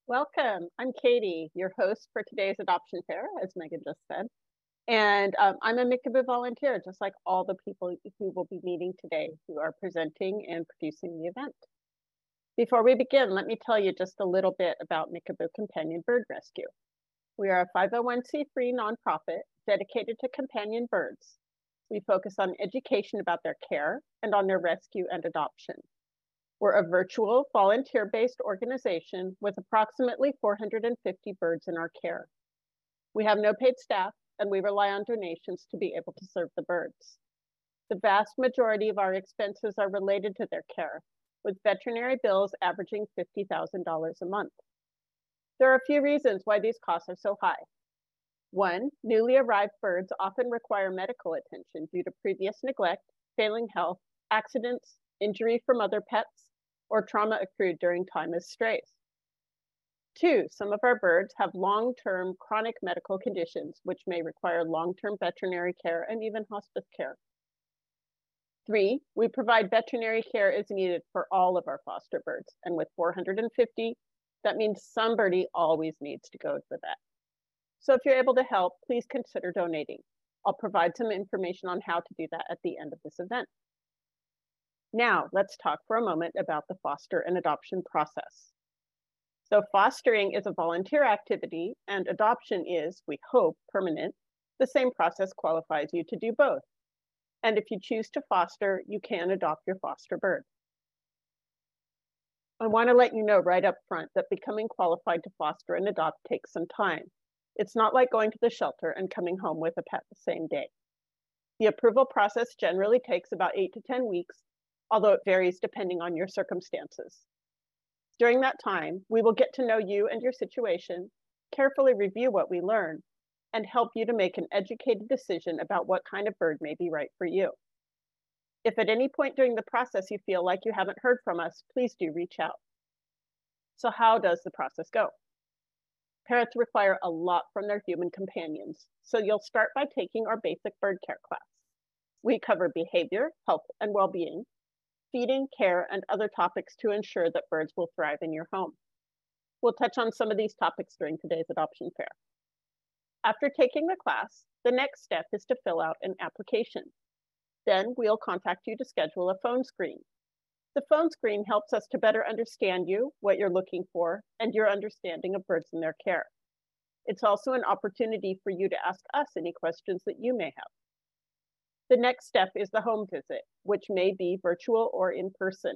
Welcome. I'm Katie, your host for today's adoption fair, as Megan just said. And I'm a Mickaboo volunteer, just like all the people who will be meeting today who are presenting and producing the event. Before we begin, let me tell you just a little bit about Mickaboo Companion Bird Rescue. We are a 501c3 nonprofit dedicated to companion birds. We focus on education about their care and on their rescue and adoption. We're a virtual, volunteer-based organization with approximately 450 birds in our care. We have no paid staff, and we rely on donations to be able to serve the birds. The vast majority of our expenses are related to their care, with veterinary bills averaging $50,000 a month. There are a few reasons why these costs are so high. One, newly arrived birds often require medical attention due to previous neglect, failing health, accidents, injury from other pets, or trauma accrued during time as strays. Two, some of our birds have long-term chronic medical conditions, which may require long-term veterinary care and even hospice care. Three, we provide veterinary care as needed for all of our foster birds, and with 450, that means somebody always needs to go to the vet. So if you're able to help, please consider donating. I'll provide some information on how to do that at the end of this event. Now, let's talk for a moment about the foster and adoption process. So fostering is a volunteer activity and adoption is, we hope, permanent. The same process qualifies you to do both. And if you choose to foster, you can adopt your foster bird. I want to let you know right up front that becoming qualified to foster and adopt takes some time. It's not like going to the shelter and coming home with a pet the same day. The approval process generally takes about 8 to 10 weeks, although it varies depending on your circumstances. During that time, we will get to know you and your situation, carefully review what we learn, and help you to make an educated decision about what kind of bird may be right for you. If at any point during the process you feel like you haven't heard from us, please do reach out. So how does the process go? Parrots require a lot from their human companions, so you'll start by taking our basic bird care class. We cover behavior, health, and well-being, feeding, care, and other topics to ensure that birds will thrive in your home. We'll touch on some of these topics during today's adoption fair. After taking the class, the next step is to fill out an application. Then we'll contact you to schedule a phone screen. The phone screen helps us to better understand you, what you're looking for, and your understanding of birds and their care. It's also an opportunity for you to ask us any questions that you may have. The next step is the home visit, which may be virtual or in person.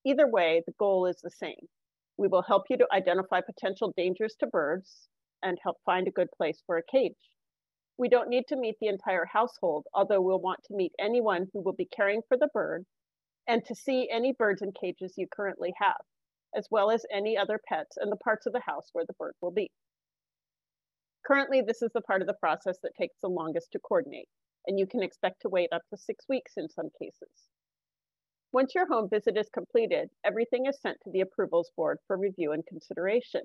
Either way, the goal is the same. We will help you to identify potential dangers to birds and help find a good place for a cage. We don't need to meet the entire household, although we'll want to meet anyone who will be caring for the bird and to see any birds in cages you currently have, as well as any other pets and the parts of the house where the bird will be. Currently, this is the part of the process that takes the longest to coordinate, and you can expect to wait up to 6 weeks in some cases. Once your home visit is completed, everything is sent to the approvals board for review and consideration.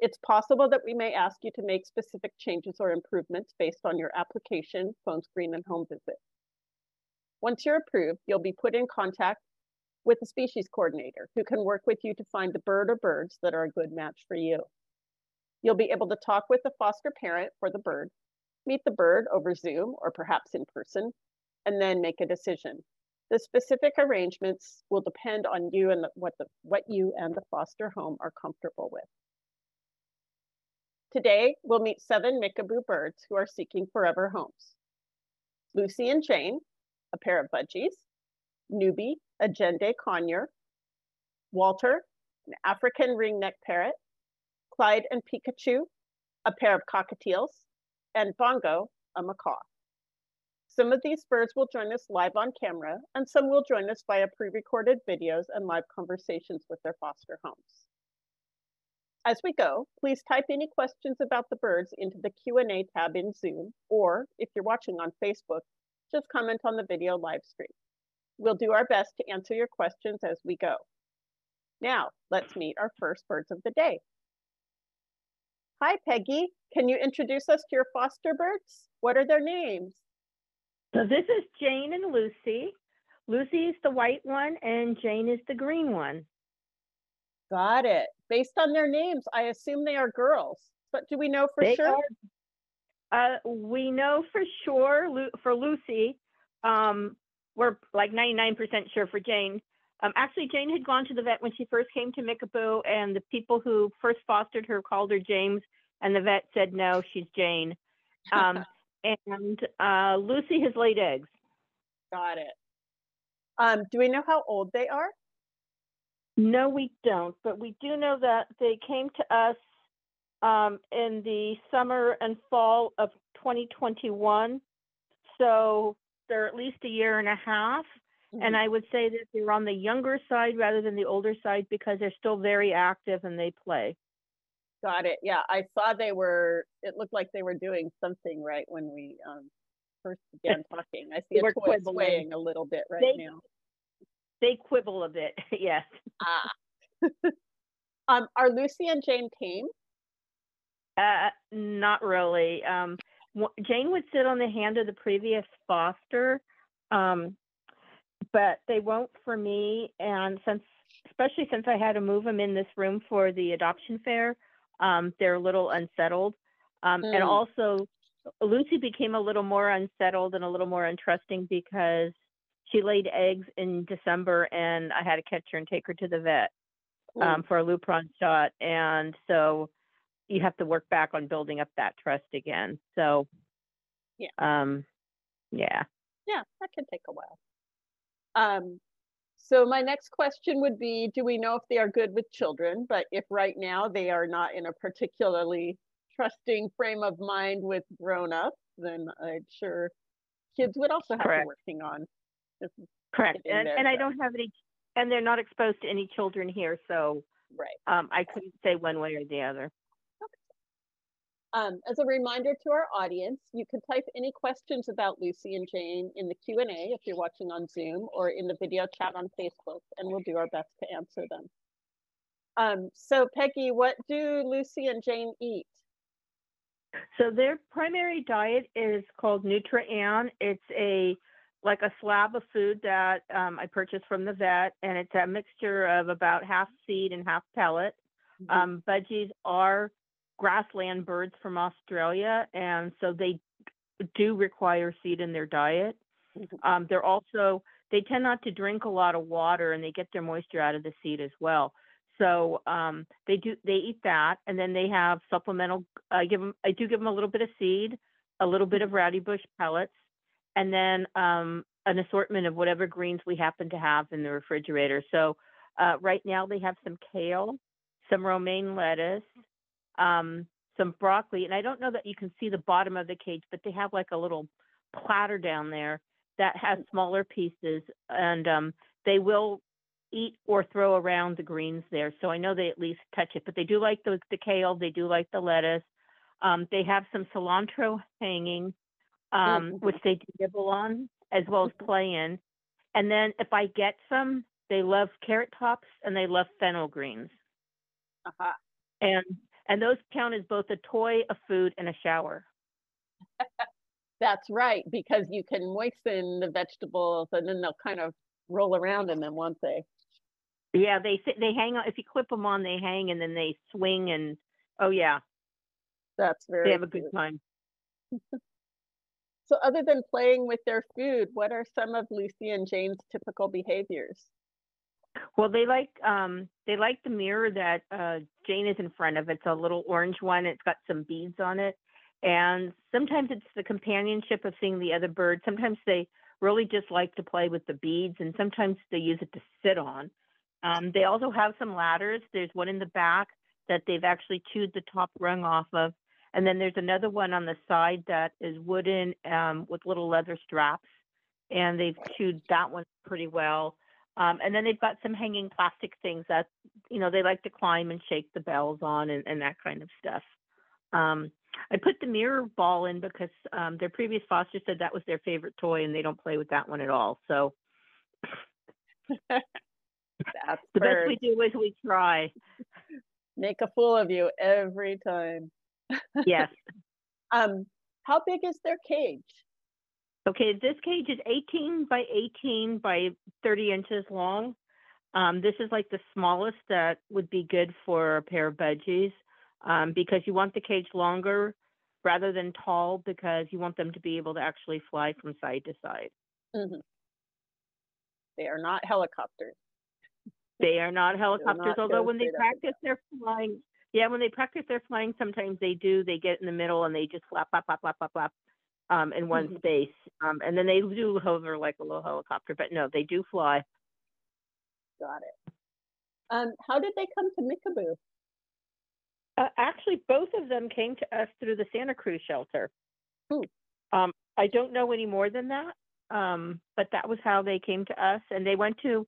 It's possible that we may ask you to make specific changes or improvements based on your application, phone screen, and home visit. Once you're approved, you'll be put in contact with a species coordinator who can work with you to find the bird or birds that are a good match for you. You'll be able to talk with the foster parent for the bird, meet the bird over Zoom or perhaps in person, and then make a decision. The specific arrangements will depend on you and what you and the foster home are comfortable with. Today, we'll meet 7 Mickaboo birds who are seeking forever homes. Lucy and Jane, a pair of Budgies, Noobi, a Jenday Conure, Walter, an African ringneck parrot, Clyde and Pikachu, a pair of Cockatiels, and Bongo, a Macaw. Some of these birds will join us live on camera, and some will join us via pre-recorded videos and live conversations with their foster homes. As we go, please type any questions about the birds into the Q&A tab in Zoom, or if you're watching on Facebook, just comment on the video live stream. We'll do our best to answer your questions as we go. Now, let's meet our first birds of the day. Hi, Peggy. Can you introduce us to your foster birds? What are their names? So this is Jane and Lucy. Lucy is the white one and Jane is the green one. Got it. Based on their names, I assume they are girls, but do we know for They sure? we know for sure for Lucy. We're like 99% sure for Jane. Actually, Jane had gone to the vet when she first came to Mickaboo, and the people who first fostered her called her James, and the vet said, no, she's Jane. And Lucy has laid eggs. Got it. Do we know how old they are? No, we don't, but we do know that they came to us in the summer and fall of 2021. So they're at least a year and a half. Mm-hmm. And I would say that they're on the younger side rather than the older side because they're still very active and they play. Got it. Yeah, I saw it looked like they were doing something right when we first began talking. I see a toy swaying a little bit now. They quibble a bit, yes. Are Lucy and Jane tame? Not really. Jane would sit on the hand of the previous foster, but they won't for me. And especially since I had to move them in this room for the adoption fair, they're a little unsettled. And also, Lucy became a little more unsettled and a little more untrusting because she laid eggs in December, and I had to catch her and take her to the vet for a Lupron shot. And so you have to work back on building up that trust again. So, yeah, that can take a while. So my next question would be, do we know if they are good with children? But if right now they are not in a particularly trusting frame of mind with grown-ups, then I'm sure kids would also have to working on. Correct. And I don't have any, and they're not exposed to any children here. So I couldn't say one way or the other. As a reminder to our audience, you can type any questions about Lucy and Jane in the Q&A if you're watching on Zoom or in the video chat on Facebook, and we'll do our best to answer them. So Peggy, what do Lucy and Jane eat? So their primary diet is called Nutri-An. It's like a slab of food that I purchased from the vet, and it's a mixture of about half seed and half pellet. Budgies are grassland birds from Australia, and so they do require seed in their diet. They tend not to drink a lot of water, and they get their moisture out of the seed as well. So they eat that, and then they have supplemental. I do give them a little bit of seed, a little bit of rowdy bush pellets, and then an assortment of whatever greens we happen to have in the refrigerator. So right now they have some kale, some romaine lettuce, some broccoli, and I don't know that you can see the bottom of the cage, but they have like a little platter down there that has smaller pieces, and they will eat or throw around the greens there. So I know they at least touch it, but they do like the kale, they do like the lettuce. They have some cilantro hanging, which they do nibble on as well as play in. And then if I get some, they love carrot tops and they love fennel greens. And those count as both a toy, a food, and a shower. That's right, because you can moisten the vegetables and then they'll kind of roll around in them, won't they? Yeah, they hang on. If you clip them on, they hang and then they swing, and that's very. They have a good time. So, other than playing with their food, what are some of Lucy and Jane's typical behaviors? Well, they like the mirror that Jane is in front of. It's a little orange one. It's got some beads on it, and sometimes it's the companionship of seeing the other birds. Sometimes they really just like to play with the beads, and sometimes they use it to sit on. They also have some ladders. There's one in the back that they've actually chewed the top rung off of. And then there's another one on the side that is wooden with little leather straps. And they've chewed that one pretty well. And then they've got some hanging plastic things that, they like to climb and shake the bells on and that kind of stuff. I put the mirror ball in because their previous foster said that was their favorite toy and they don't play with that one at all. So that's the best we do is we try. Make a fool of you every time. Yes. How big is their cage? Okay, this cage is 18 by 18 by 30 inches long. This is like the smallest that would be good for a pair of budgies, because you want the cage longer rather than tall, because you want them to be able to actually fly from side to side. Mhm. They are not helicopters. They are not helicopters, not although go when they straight up and practice their flying, yeah, when they practice their flying, sometimes they get in the middle and they just flap, flap, flap, flap, flap, flap, in one Mhm. space. And then they do hover like a little helicopter, but no, they do fly. Got it. How did they come to Mickaboo? Actually, both of them came to us through the Santa Cruz shelter. Hmm. I don't know any more than that, but that was how they came to us. And they went to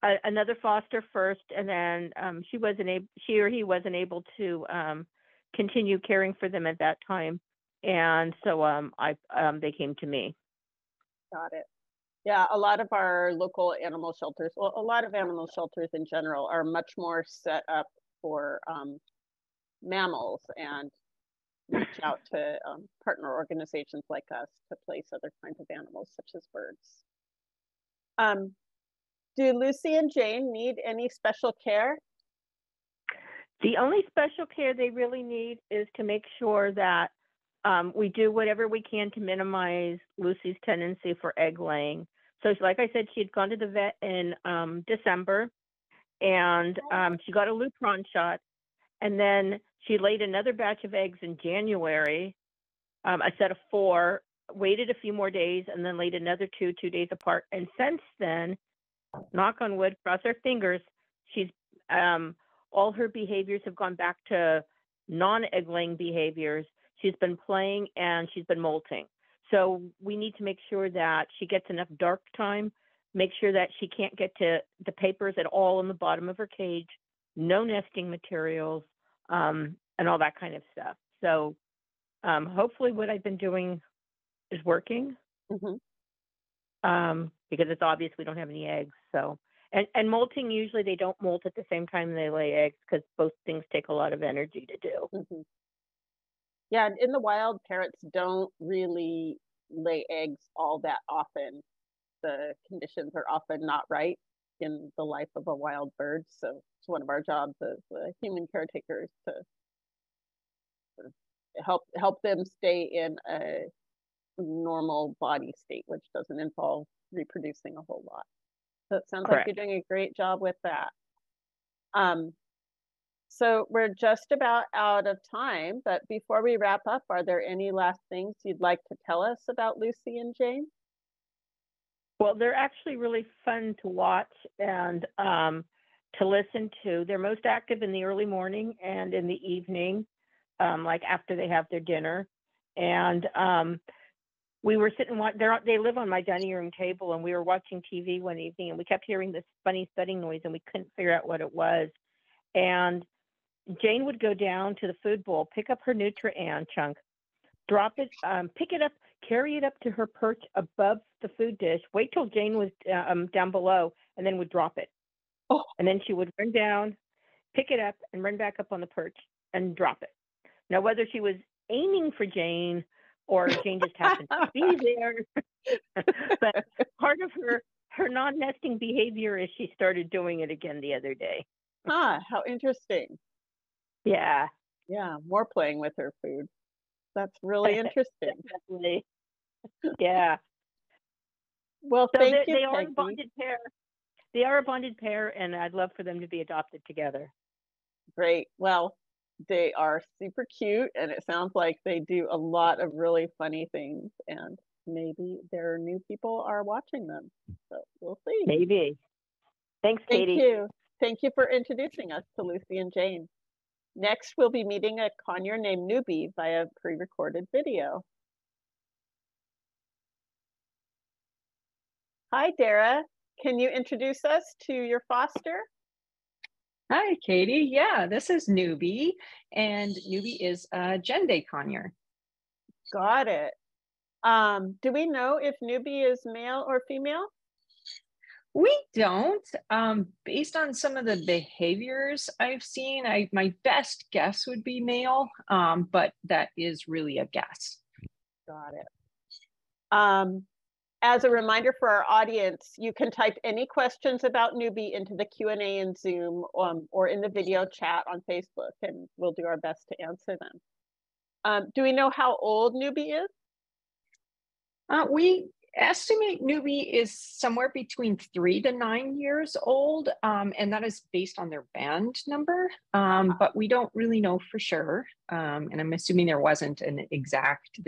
another foster first, and then she or he wasn't able to continue caring for them at that time, and so they came to me. Got it. Yeah, a lot of our local animal shelters, well, a lot of animal shelters in general are much more set up for mammals and reach out to partner organizations like us to place other kinds of animals, such as birds. Do Lucy and Jane need any special care? The only special care they really need is to make sure that we do whatever we can to minimize Lucy's tendency for egg laying. So, like I said, she had gone to the vet in December, and she got a Lupron shot, and then she laid another batch of eggs in January, a set of 4, waited a few more days, and then laid another 2 days apart. And since then, knock on wood, cross our fingers, she's all her behaviors have gone back to non-egg laying behaviors. She's been playing and she's been molting. So we need to make sure that she gets enough dark time, make sure that she can't get to the papers at all in the bottom of her cage, no nesting materials, and all that kind of stuff. So hopefully what I've been doing is working, because it's obvious we don't have any eggs. So, and molting, usually they don't molt at the same time they lay eggs, because both things take a lot of energy to do. Yeah, in the wild, parrots don't really lay eggs all that often. The conditions are often not right in the life of a wild bird. So it's one of our jobs as human caretakers to help them stay in a normal body state, which doesn't involve reproducing a whole lot. So it sounds Correct. like you're doing a great job with that. So we're just about out of time, but before we wrap up, are there any last things you'd like to tell us about Lucy and Jane? Well, they're actually really fun to watch and to listen to. They're most active in the early morning and in the evening, like after they have their dinner. And we were sitting, they live on my dining room table, and we were watching TV one evening, and we kept hearing this funny thudding noise, and we couldn't figure out what it was. And Jane would go down to the food bowl, pick up her Nutri-An chunk, drop it, pick it up, carry it up to her perch above the food dish, wait till Jane was down below, and then would drop it. Oh. And then she would run down, pick it up, and run back up on the perch and drop it. Now, whether she was aiming for Jane or Jane just happened to be there, but part of her non-nesting behavior is she started doing it again the other day. How interesting. Yeah. Yeah, more playing with her food. That's really interesting. Definitely. Yeah. Well, so thank you, they are Peggy. a bonded pair. They are a bonded pair, and I'd love for them to be adopted together. Great. Well, they are super cute, and it sounds like they do a lot of really funny things, and maybe their new people are watching them. So we'll see. Maybe. Thanks, Katie. Thank you. Thank you for introducing us to Lucy and Jane. Next, we'll be meeting a conure named Noobi via pre-recorded video. Hi, Dara. Can you introduce us to your foster? Hi, Katie. Yeah, this is Noobi, and Noobi is a Jenday conure. Got it. Do we know if Noobi is male or female? We don't. Based on some of the behaviors I've seen, my best guess would be male, but that is really a guess. Got it. As a reminder for our audience, you can type any questions about Noobi into the Q&A in Zoom or in the video chat on Facebook, and we'll do our best to answer them. Do we know how old Noobi is? We estimate Noobi is somewhere between 3 to 9 years old, and that is based on their band number, but we don't really know for sure. And I'm assuming there isn't an exact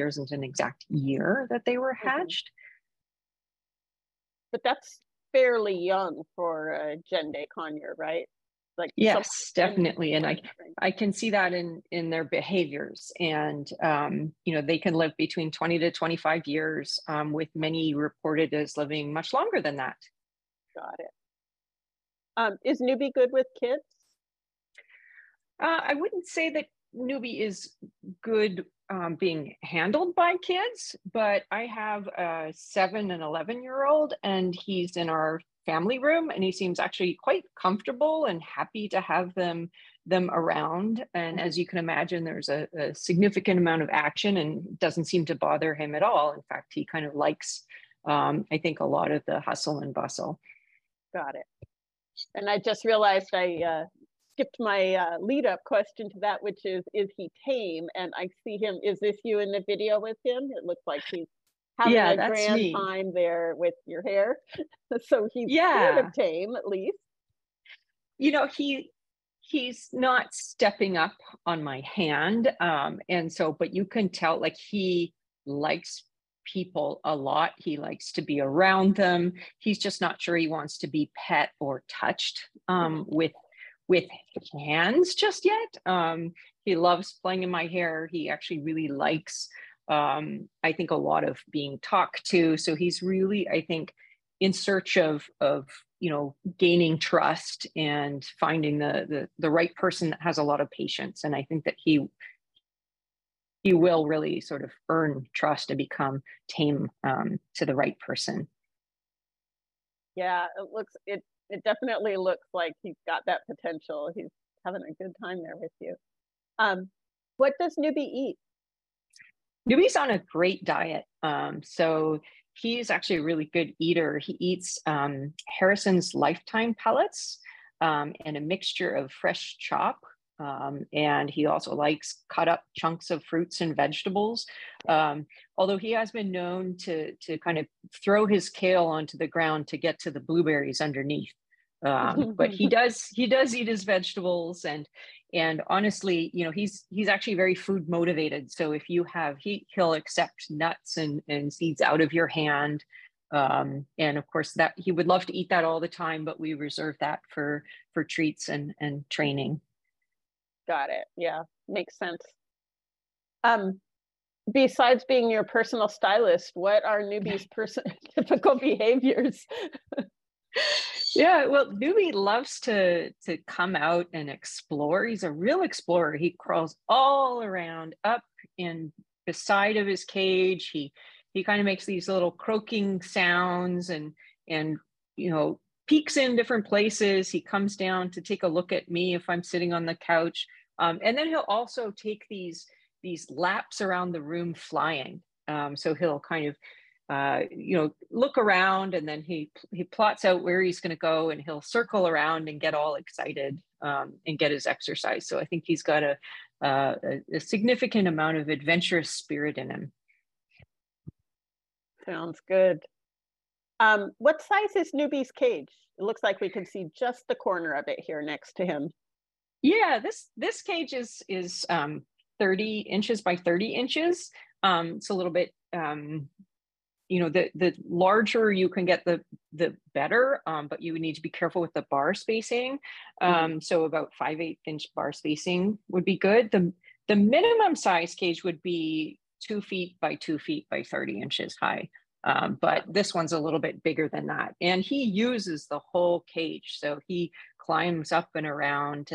year that they were hatched. But that's fairly young for Jenday Conure, right? Like yes, definitely. And I can see that in their behaviors. And, you know, they can live between 20 to 25 years, with many reported as living much longer than that. Got it. Is Noobi good with kids? I wouldn't say that Noobi is good being handled by kids, but I have a 7 and 11-year-old, and he's in our family room, and he seems actually quite comfortable and happy to have them around. And as you can imagine, there's a significant amount of action, and doesn't seem to bother him at all. In fact, he kind of likes, I think, a lot of the hustle and bustle. Got it. And I just realized I skipped my lead up question to that, which is he tame? And I see him, is this you in the video with him? It looks like he's having a grand time there with your hair. So he's sort of tame, at least. You know, he's not stepping up on my hand. And so, but you can tell, like, he likes people a lot. He likes to be around them. He's just not sure he wants to be pet or touched with hands just yet. He loves playing in my hair. He actually really likes, I think, a lot of being talked to. So he's really, I think, in search of you know, gaining trust and finding the right person that has a lot of patience. And I think that he will really sort of earn trust and become tame to the right person. Yeah, it definitely looks like he's got that potential. He's having a good time there with you. What does Noobi eat? Noobi's on a great diet. So he's actually a really good eater. He eats Harrison's Lifetime pellets and a mixture of fresh chop. And he also likes cut up chunks of fruits and vegetables. Although he has been known to kind of throw his kale onto the ground to get to the blueberries underneath. But he does eat his vegetables, and honestly, you know, he's actually very food motivated. So if you have, he'll accept nuts and seeds out of your hand. And of course that he would love to eat that all the time, but we reserve that for treats and training. Got it. Yeah, makes sense. Besides being your personal stylist, what are Noobi's typical behaviors? Yeah, well, Noobi loves to come out and explore. He's a real explorer. He crawls all around, up in the side of his cage. He kind of makes these little croaking sounds and you know, peeks in different places. He comes down to take a look at me if I'm sitting on the couch, and then he'll also take these laps around the room flying. So he'll kind of you know, look around, and then he plots out where he's going to go, and he'll circle around and get all excited and get his exercise. So I think he's got a significant amount of adventurous spirit in him. Sounds good. What size is Noobi's cage? It looks like we can see just the corner of it here next to him. Yeah, this cage is 30 inches by 30 inches. It's a little bit you know, the larger you can get, the better, but you would need to be careful with the bar spacing. So about 5/8 inch bar spacing would be good. The minimum size cage would be 2 feet by 2 feet by 30 inches high. But this one's a little bit bigger than that. And he uses the whole cage. So he climbs up and around,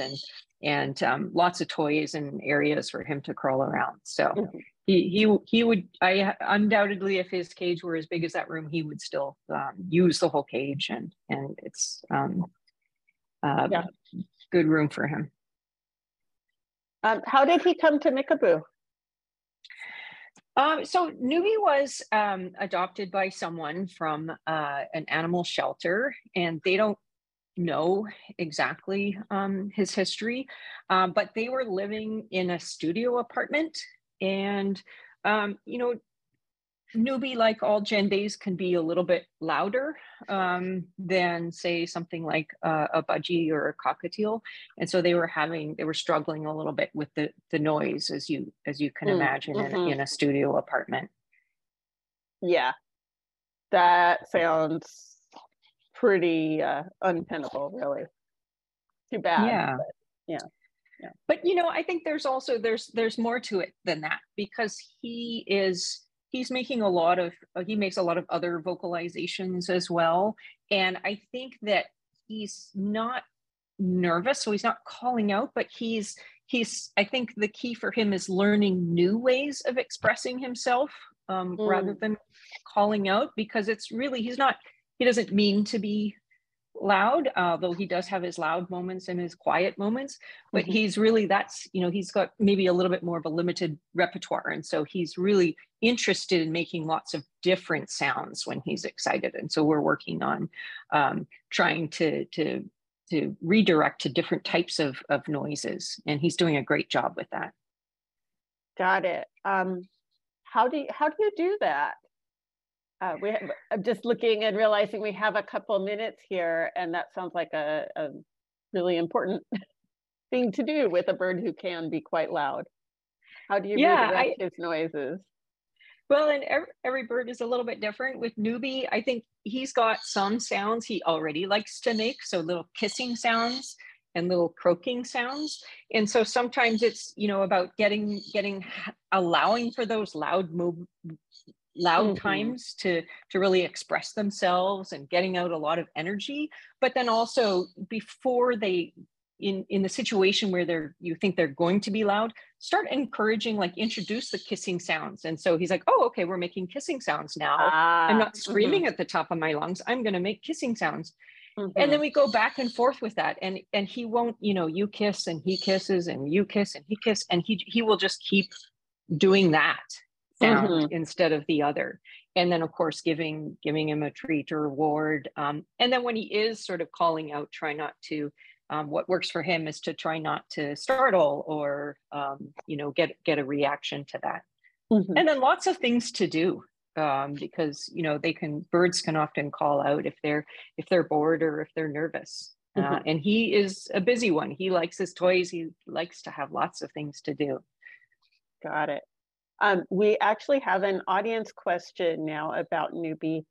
and lots of toys and areas for him to crawl around. So he would, undoubtedly, if his cage were as big as that room, he would still use the whole cage, and it's good room for him. How did he come to Mickaboo? So Noobi was adopted by someone from an animal shelter, and they don't know exactly his history, but they were living in a studio apartment, and you know, Noobi, like all Jendays, can be a little bit louder than, say, something like a budgie or a cockatiel, and so they were struggling a little bit with the noise, as you can imagine, in a studio apartment. Yeah, that sounds pretty untenable, really. Too bad. Yeah. But yeah. But I think there's more to it than that, because he's making a lot of he makes a lot of other vocalizations as well, and I think that he's not nervous, so he's not calling out, but he's I think the key for him is learning new ways of expressing himself, rather than calling out, because it's really he doesn't mean to be loud, though he does have his loud moments and his quiet moments, but he's really, he's got maybe a little bit more of a limited repertoire, and so he's really interested in making lots of different sounds when he's excited, and so we're working on trying to redirect to different types of noises, and he's doing a great job with that. Got it. How do you do that? I'm just looking and realizing we have a couple minutes here, and that sounds like a really important thing to do with a bird who can be quite loud. How do you redirect his noises? Well, and every bird is a little bit different. With Noobi, I think he's got some sounds he already likes to make, so little kissing sounds and little croaking sounds. And so sometimes it's, about allowing for those loud times to really express themselves and getting out a lot of energy. But then also, before they in the situation where you think they're going to be loud, start encouraging, like introduce the kissing sounds. And so he's like, oh, okay, we're making kissing sounds now. I'm not screaming at the top of my lungs, I'm going to make kissing sounds. And then we go back and forth with that, and he won't, you kiss and he kisses and you kiss and he kiss, and he will just keep doing that sound instead of the other. And then, of course, giving him a treat or reward. And then when he is sort of calling out, try not to, what works for him is to try not to startle or, get a reaction to that. And then lots of things to do, because, birds can often call out if they're bored or if they're nervous. And he is a busy one. He likes his toys. He likes to have lots of things to do. Got it. We actually have an audience question now about Noobi.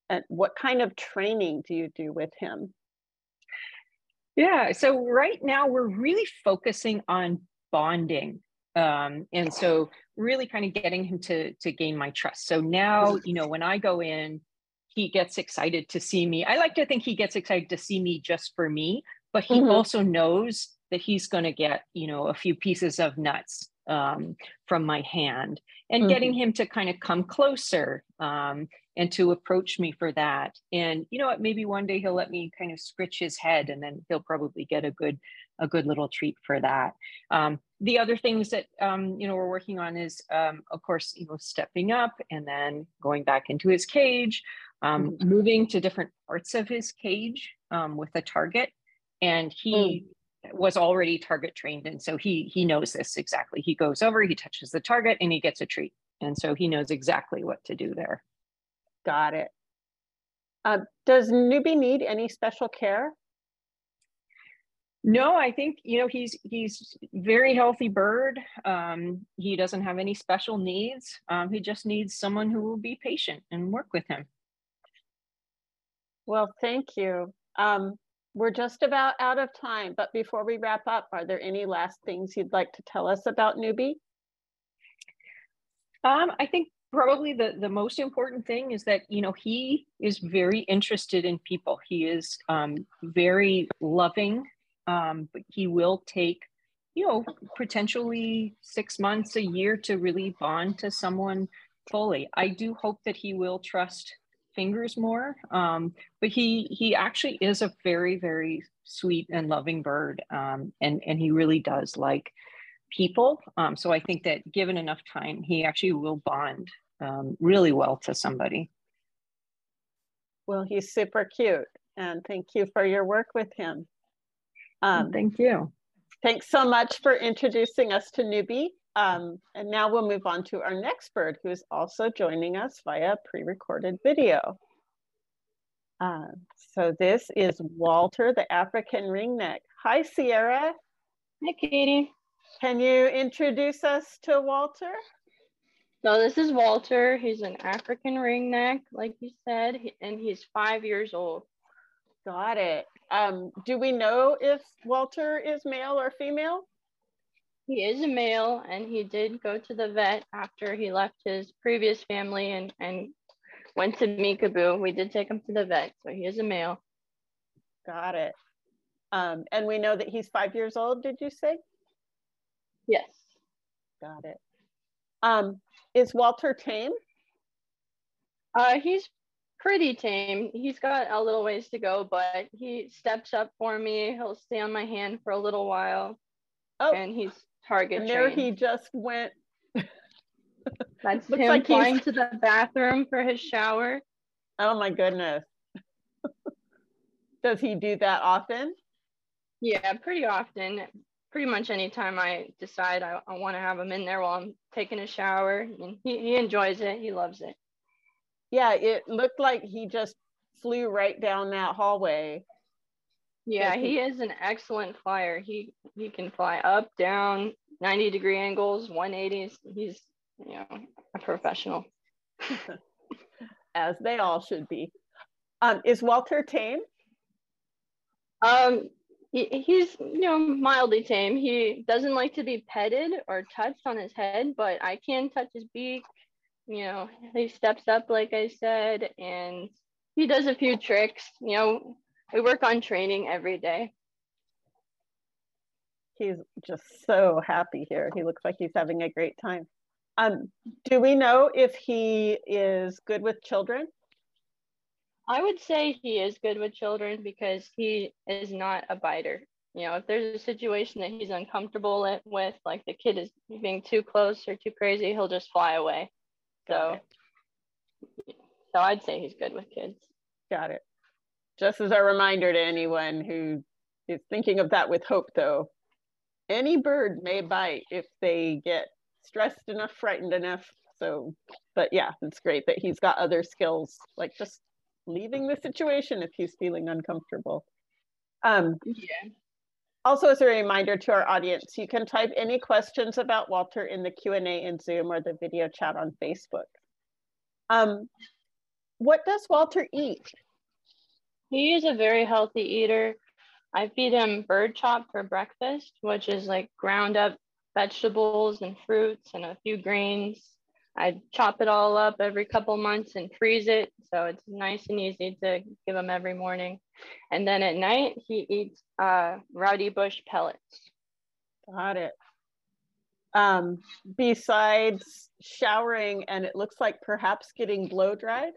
And what kind of training do you do with him? Yeah, so right now we're really focusing on bonding. And so really kind of getting him to gain my trust. So now, when I go in, he gets excited to see me. I like to think he gets excited to see me just for me, but he also knows that he's going to get, a few pieces of nuts from my hand, and getting him to kind of come closer and to approach me for that. And maybe one day he'll let me kind of scritch his head, and then he'll probably get a good little treat for that. The other things that we're working on is, of course, stepping up and then going back into his cage, moving to different parts of his cage with a target, and he was already target trained, and so he knows this exactly. He goes over, he touches the target, and he gets a treat, and so he knows exactly what to do there. Got it. Does Noobi need any special care? No, I think he's very healthy bird. He doesn't have any special needs. He just needs someone who will be patient and work with him. Well, thank you. We're just about out of time, but before we wrap up, are there any last things you'd like to tell us about Noobi? I think probably the most important thing is that, he is very interested in people. He is very loving, but he will take, potentially 6 months, a year to really bond to someone fully. I do hope that he will trust fingers more, but he actually is a very, very sweet and loving bird, and he really does like people. So I think that given enough time, he actually will bond really well to somebody. Well, he's super cute, and thank you for your work with him. Thank you. Thanks so much for introducing us to Noobi. And now we'll move on to our next bird, who is also joining us via pre-recorded video. So this is Walter, the African ringneck. Hi, Sierra. Hi, Katie. Can you introduce us to Walter? So this is Walter. He's an African ringneck, like you said, and he's 5 years old. Got it. Do we know if Walter is male or female? He is a male, and he did go to the vet after he left his previous family and went to Mickaboo. We did take him to the vet, so he is a male. Got it. And we know that he's 5 years old, did you say? Yes. Got it. Is Walter tame? He's pretty tame. He's got a little ways to go, but he steps up for me. He'll stay on my hand for a little while. Oh, and he's target and there trained. he just went. That's him like flying to the bathroom for his shower. Oh my goodness. Does he do that often? Yeah, pretty often. Pretty much anytime I decide I want to have him in there while I'm taking a shower. And he enjoys it. He loves it. Yeah, it looked like he just flew right down that hallway. Yeah, he is an excellent flyer. He can fly up, down, 90-degree angles, 180s. He's, you know, a professional. As they all should be. Is Walter tame? He's, you know, mildly tame. He doesn't like to be petted or touched on his head, but I can touch his beak. You know, he steps up, like I said, and he does a few tricks. You know, we work on training every day. He's just so happy here. He looks like he's having a great time. Do we know if he is good with children? I would say he is good with children because he is not a biter. You know, if there's a situation that he's uncomfortable with, like the kid is being too close or too crazy, he'll just fly away. So I'd say he's good with kids. Got it. Just as a reminder to anyone who is thinking of that with hope, though, any bird may bite if they get stressed enough, frightened enough. So, but yeah, it's great that he's got other skills, like just leaving the situation if he's feeling uncomfortable. Yeah. Also, as a reminder to our audience, you can type any questions about Walter in the Q&A in Zoom or the video chat on Facebook. What does Walter eat? He is a very healthy eater. I feed him bird chop for breakfast, which is like ground up vegetables and fruits and a few grains. I chop it all up every couple months and freeze it, so it's nice and easy to give him every morning. And then at night, he eats rowdy bush pellets. Got it. Besides showering, and it looks like perhaps getting blow dried.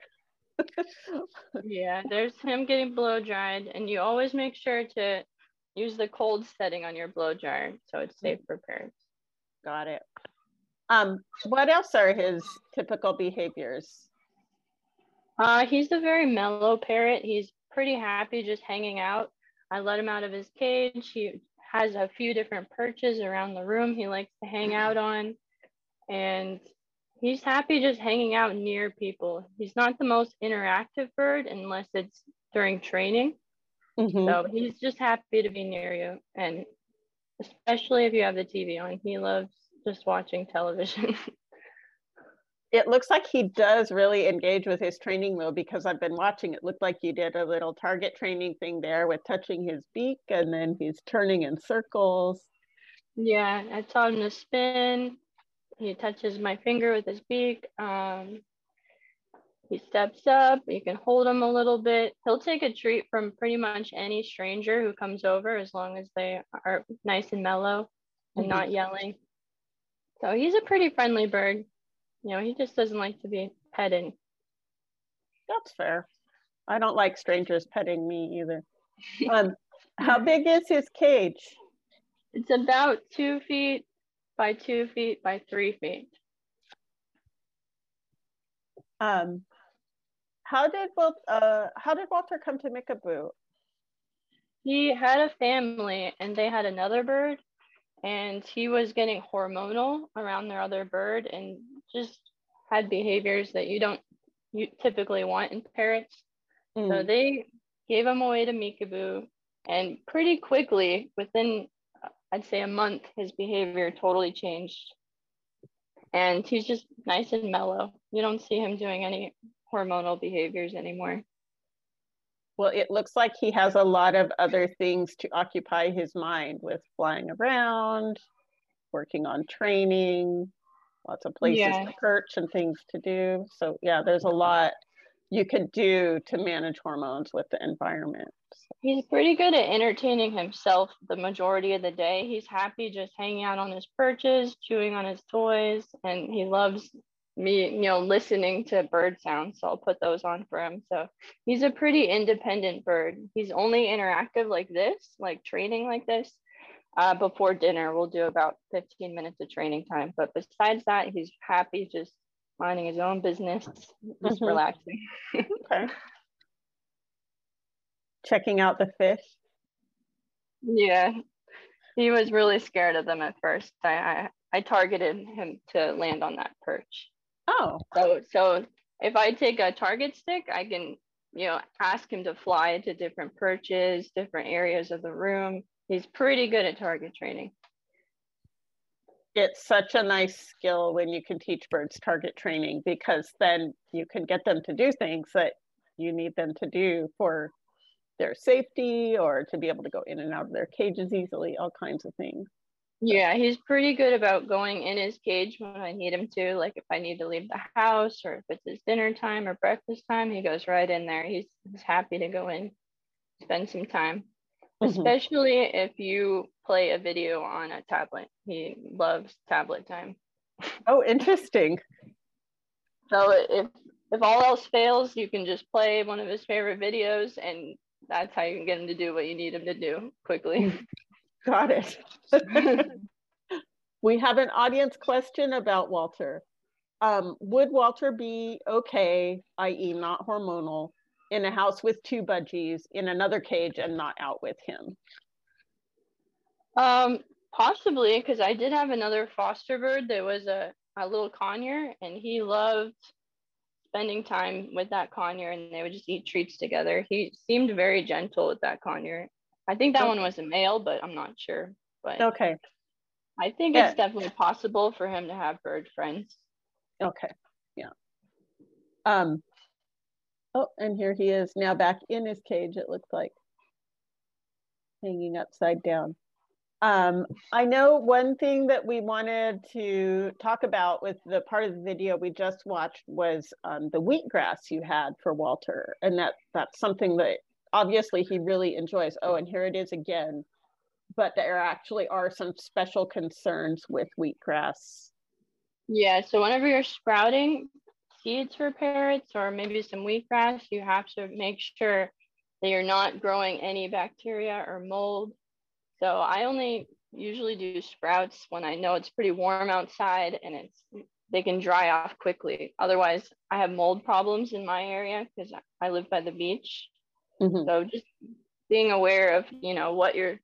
Yeah, there's him getting blow dried, and you always make sure to use the cold setting on your blow dryer so it's safe for parents. Got it. What else are his typical behaviors? He's a very mellow parrot. He's pretty happy just hanging out. I let him out of his cage. He has a few different perches around the room he likes to hang out on. And he's happy just hanging out near people. He's not the most interactive bird unless it's during training. Mm-hmm. So he's just happy to be near you. And especially if you have the TV on, he loves just watching television. It looks like he does really engage with his training though, because I've been watching. It looked like you did a little target training thing there with touching his beak, and then he's turning in circles. Yeah, I taught him to spin. He touches my finger with his beak. He steps up. You can hold him a little bit. He'll take a treat from pretty much any stranger who comes over, as long as they are nice and mellow and not yelling. So he's a pretty friendly bird. You know, he just doesn't like to be petted. That's fair. I don't like strangers petting me either. How big is his cage? It's about 2 feet by 2 feet by 3 feet. How did Walter come to Mickaboo? He had a family and they had another bird, and he was getting hormonal around their other bird and just had behaviors that you typically want in parrots. So they gave him away to Mickaboo, and pretty quickly, within I'd say a month, his behavior totally changed. And he's just nice and mellow. You don't see him doing any hormonal behaviors anymore. Well, it looks like he has a lot of other things to occupy his mind with flying around, working on training, lots of places to perch and things to do. So yeah, there's a lot you could do to manage hormones with the environment. He's pretty good at entertaining himself the majority of the day. He's happy just hanging out on his perches, chewing on his toys, and he loves me, listening to bird sounds. So I'll put those on for him. So he's a pretty independent bird. He's only interactive like this, like training like this. Before dinner, we'll do about 15 minutes of training time. But besides that, he's happy just minding his own business, just relaxing. Okay. Checking out the fish. Yeah, he was really scared of them at first. I targeted him to land on that perch. Oh. So if I take a target stick, I can, ask him to fly to different perches, different areas of the room. He's pretty good at target training. It's such a nice skill when you can teach birds target training, because then you can get them to do things that you need them to do for their safety, or to be able to go in and out of their cages easily, all kinds of things. Yeah, he's pretty good about going in his cage when I need him to. Like if I need to leave the house, or if it's his dinner time or breakfast time, he goes right in there. He's happy to go in, spend some time, especially if you play a video on a tablet. He loves tablet time. Oh, interesting. So if all else fails, you can just play one of his favorite videos, and that's how you can get him to do what you need him to do quickly. Got it. We have an audience question about Walter. Would Walter be okay, i.e. not hormonal, in a house with 2 budgies in another cage and not out with him? Possibly, because I did have another foster bird that was a little conure, and he loved spending time with that conure, and they would just eat treats together. He seemed very gentle with that conure. I think that one was a male, but I'm not sure. But okay, I think it's definitely possible for him to have bird friends. Okay, yeah. Oh, and here he is now back in his cage, it looks like, hanging upside down. I know one thing that we wanted to talk about with the part of the video we just watched was the wheatgrass you had for Walter, and that's something that obviously he really enjoys. Oh, and here it is again. But there actually are some special concerns with wheatgrass. Yeah, so whenever you're sprouting seeds for parrots or maybe some wheatgrass, you have to make sure that you're not growing any bacteria or mold. So I only usually do sprouts when I know it's pretty warm outside and they can dry off quickly. Otherwise, I have mold problems in my area because I live by the beach. So just being aware of, what you're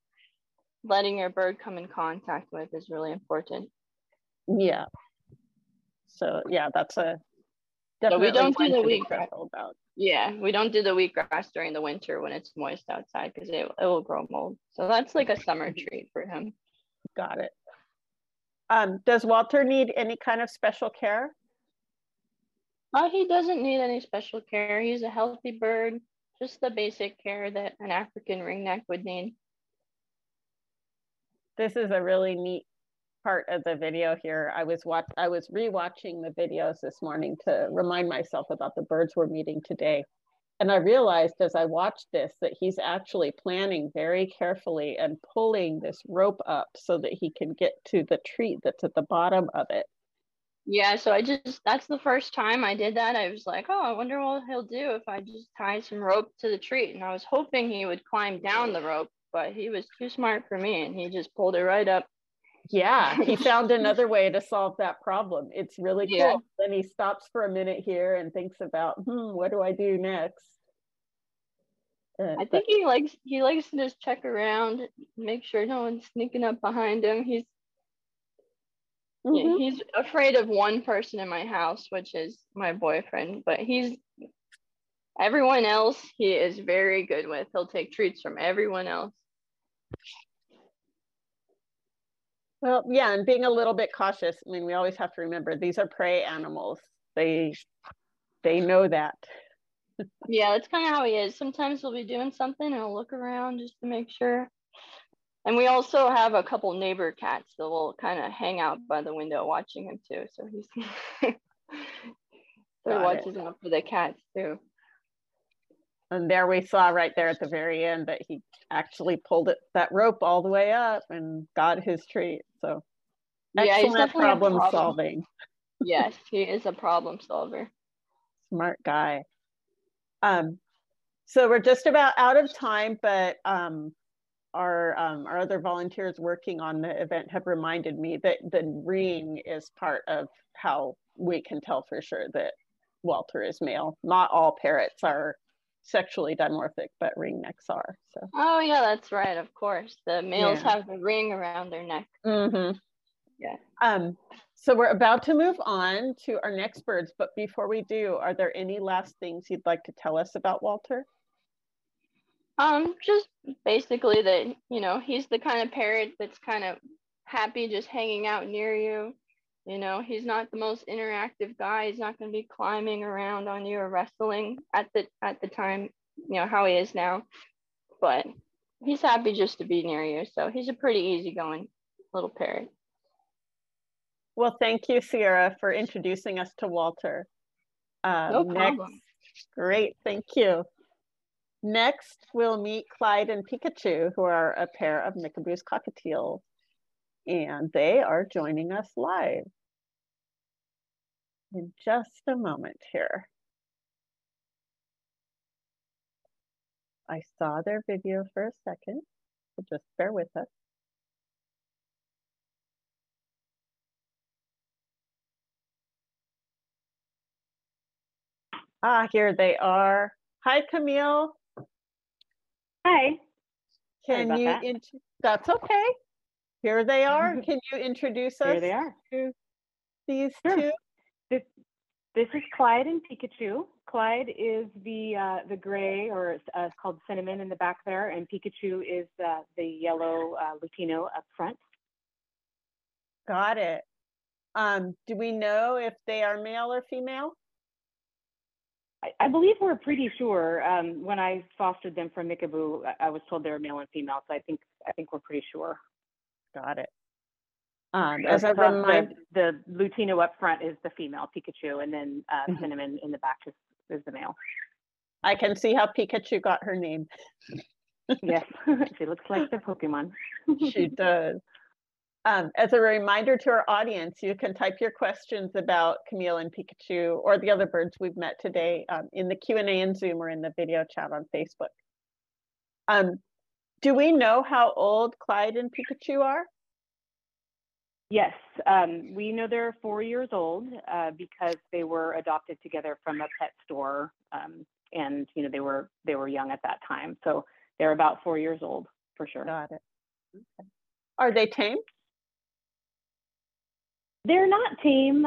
letting your bird come in contact with is really important. Yeah. So yeah, that's a definitely. So we don't do the wheatgrass. Yeah, we don't do the wheatgrass during the winter when it's moist outside because it will grow mold. So that's like a summer treat for him. Got it. Does Walter need any kind of special care? He doesn't need any special care. He's a healthy bird, just the basic care that an African ringneck would need. This is a really neat part of the video here. I was rewatching the videos this morning to remind myself about the birds we're meeting today. And I realized as I watched this that he's actually planning very carefully and pulling this rope up so that he can get to the treat that's at the bottom of it. Yeah, so that's the first time I did that. I was like, oh, I wonder what he'll do if I just tie some rope to the treat. And I was hoping he would climb down the rope, but he was too smart for me and he just pulled it right up. Yeah, he found another way to solve that problem. It's really cool. Yeah. Then he stops for a minute here and thinks about, what do I do next? I think he likes to just check around, make sure no one's sneaking up behind him. He's afraid of one person in my house, which is my boyfriend, but everyone else he is very good with. He'll take treats from everyone else. Well, yeah, and being a little bit cautious. I mean, we always have to remember these are prey animals. They know that. Yeah, that's kind of how he is. Sometimes he'll be doing something and he'll look around just to make sure. And we also have a couple neighbor cats that will kind of hang out by the window watching him too. So he's so he watches out for the cats too. And there we saw right there at the very end that he actually pulled that rope all the way up and got his treat. So yeah, excellent problem solving. Yes, he is a problem solver. Smart guy. So we're just about out of time, but our other volunteers working on the event have reminded me that the ring is part of how we can tell for sure that Walter is male. Not all parrots are sexually dimorphic, but ringnecks are. So. Oh yeah, that's right. Of course, the males have the ring around their neck. Yeah. So we're about to move on to our next birds, but before we do, are there any last things you'd like to tell us about Walter? Just basically that, you know, he's the kind of parrot that's kind of happy just hanging out near you. You know, he's not the most interactive guy. He's not going to be climbing around on you or wrestling at the time, you know, how he is now. But he's happy just to be near you. So he's a pretty easygoing little parrot. Well, thank you, Sierra, for introducing us to Walter. No problem. Great, thank you. Next, we'll meet Clyde and Pikachu, who are a pair of Mickaboo's Cockatiels, and they are joining us live in just a moment here. I saw their video for a second, so just bear with us. Ah, here they are. Hi, Camille. Hi. Can you, that's okay. Here they are. Can you introduce us? Here they are. To these Sure. two? This is Clyde and Pikachu. Clyde is the gray, or it's called cinnamon in the back there, and Pikachu is the yellow Latino up front. Got it. Do we know if they are male or female? I believe we're pretty sure. When I fostered them from Mickaboo, I was told they were male and female, so I think we're pretty sure. Got it. As a reminder, the Lutino up front is the female Pikachu, and then Cinnamon in the back is the male. I can see how Pikachu got her name. Yes, she looks like the Pokemon. She does. As a reminder to our audience, you can type your questions about Camille and Pikachu or the other birds we've met today in the Q&A in Zoom or in the video chat on Facebook. Do we know how old Clyde and Pikachu are? Yes, we know they're 4 years old because they were adopted together from a pet store, and you know they were young at that time, so they're about 4 years old for sure. Got it. Okay. Are they tame? They're not tame.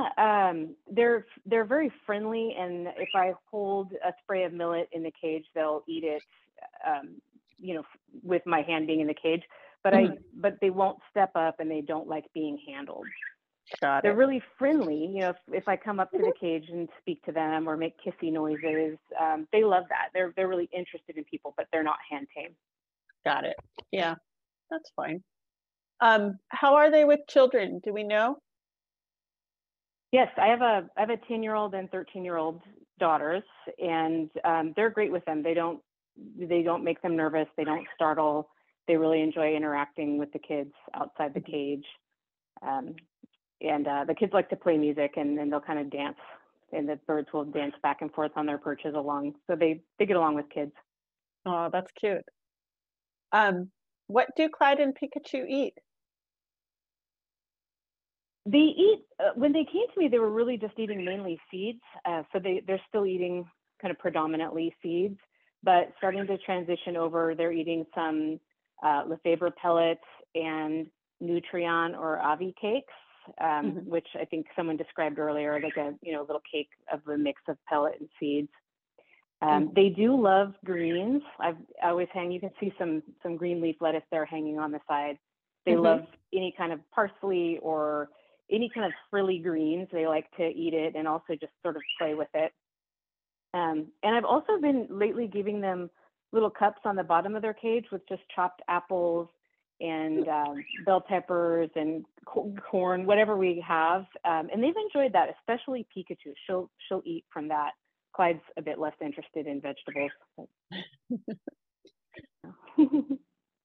They're very friendly, and if I hold a spray of millet in the cage, they'll eat it. You know, with my hand being in the cage, but but they won't step up, and they don't like being handled. Got it. They're really friendly. You know, if I come up to the cage and speak to them or make kissy noises, they love that. They're really interested in people, but they're not hand tame. Got it. Yeah, that's fine. How are they with children? Do we know? Yes, I have a 10-year-old and 13-year-old daughters, and they're great with them. They don't make them nervous. They don't startle. They really enjoy interacting with the kids outside the cage. And the kids like to play music, and then they'll kind of dance, and the birds will dance back and forth on their perches along. So they get along with kids. Oh, that's cute. What do Clyde and Pikachu eat? They eat, when they came to me, they were really just eating mainly seeds. So they're still eating kind of predominantly seeds, but starting to transition over, they're eating some Lefevre pellets and Nutrient or Avi cakes, which I think someone described earlier, like a little cake of a mix of pellet and seeds. They do love greens. I always you can see some green leaf lettuce there hanging on the side. They love any kind of parsley or any kind of frilly greens. They like to eat it and also just sort of play with it. And I've also been lately giving them little cups on the bottom of their cage with just chopped apples and bell peppers and corn, whatever we have. And they've enjoyed that, especially Pikachu. She'll eat from that. Clyde's a bit less interested in vegetables.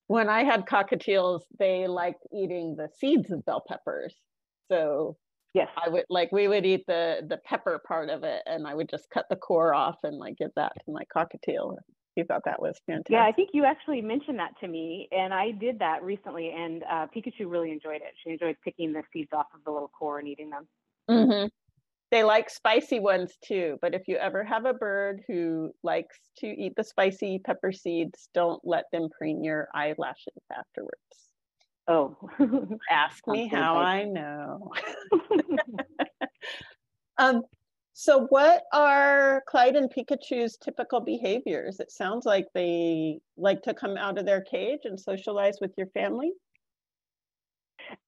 When I had cockatiels, they liked eating the seeds of bell peppers. So yes, we would eat the pepper part of it, and I would just cut the core off and like give that to my cockatiel. He thought that was fantastic. Yeah, I think you actually mentioned that to me, and I did that recently, and Pikachu really enjoyed it. She enjoyed picking the seeds off of the little core and eating them. They like spicy ones too, but if you ever have a bird who likes to eat the spicy pepper seeds, don't let them preen your eyelashes afterwards. Oh. Ask me how I know. So what are Clyde and Pikachu's typical behaviors? It sounds like they like to come out of their cage and socialize with your family.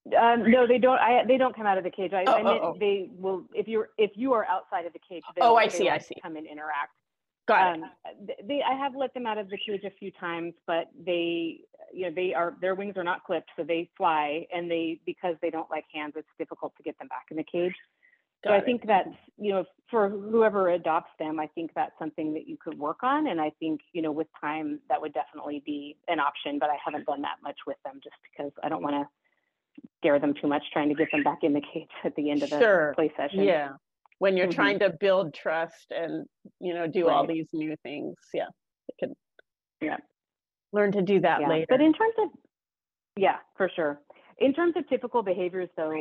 No, they don't. They don't come out of the cage. I meant they will. If you are outside of the cage, I see. Come and interact. Got it. I have let them out of the cage a few times, but their wings are not clipped, so they fly, and because they don't like hands, it's difficult to get them back in the cage. So I think that's, for whoever adopts them, I think that's something that you could work on. And I think, with time, that would definitely be an option, but I haven't done that much with them just because I don't want to scare them too much trying to get them back in the cage at the end of the play session. Yeah. When you're trying to build trust and, do all these new things. Yeah. They can learn to do that later. But in terms of, for sure. In terms of typical behaviors, though,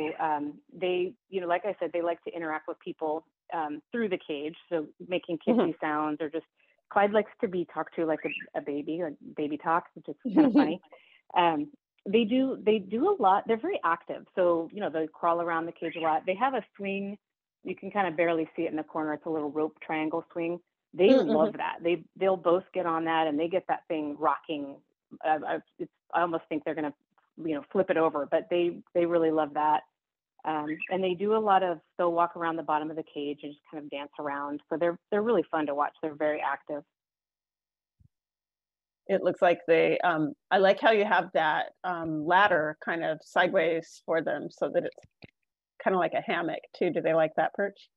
they, like I said, they like to interact with people through the cage. So making kissy sounds, or just Clyde likes to be talked to like a baby, like baby talk, which is kind of funny. They do a lot. They're very active. So, they crawl around the cage a lot. They have a swing. You can kind of barely see it in the corner. It's a little rope triangle swing. They love that. They'll both get on that and they get that thing rocking. I almost think they're going to, flip it over, but they really love that. And they do they'll walk around the bottom of the cage and just kind of dance around. So they're really fun to watch. They're very active. It looks like I like how you have that ladder kind of sideways for them so that it's kind of like a hammock too. Do they like that perch?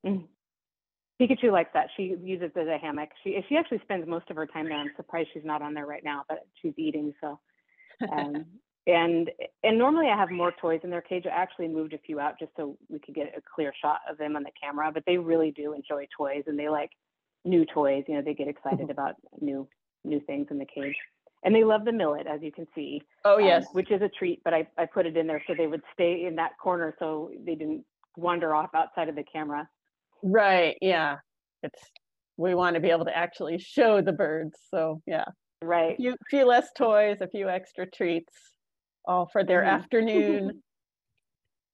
Pikachu likes that. She uses it as a hammock. She actually spends most of her time there. I'm surprised she's not on there right now, but she's eating. So, and normally I have more toys in their cage. I actually moved a few out just so we could get a clear shot of them on the camera, but they really do enjoy toys and they like new toys. They get excited about new things in the cage. And they love the millet, as you can see. Oh, yes. Which is a treat, but I put it in there so they would stay in that corner so they didn't wander off outside of the camera. Right, yeah. We want to be able to actually show the birds, so yeah. Right. A few less toys, a few extra treats, all for their afternoon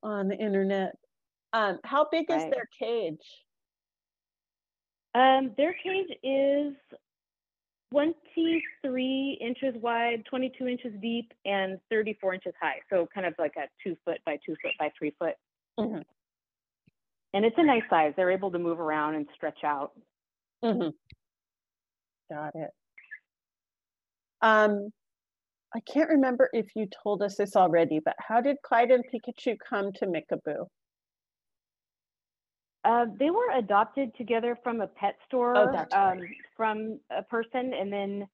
on the internet. How big is their cage? Their cage is 23 inches wide, 22 inches deep, and 34 inches high. So kind of like a 2 foot by 2 foot by 3 foot. And it's a nice size. They're able to move around and stretch out. Got it. I can't remember if you told us this already, but how did Clyde and Pikachu come to Mickaboo? They were adopted together from a pet store, from a person, and then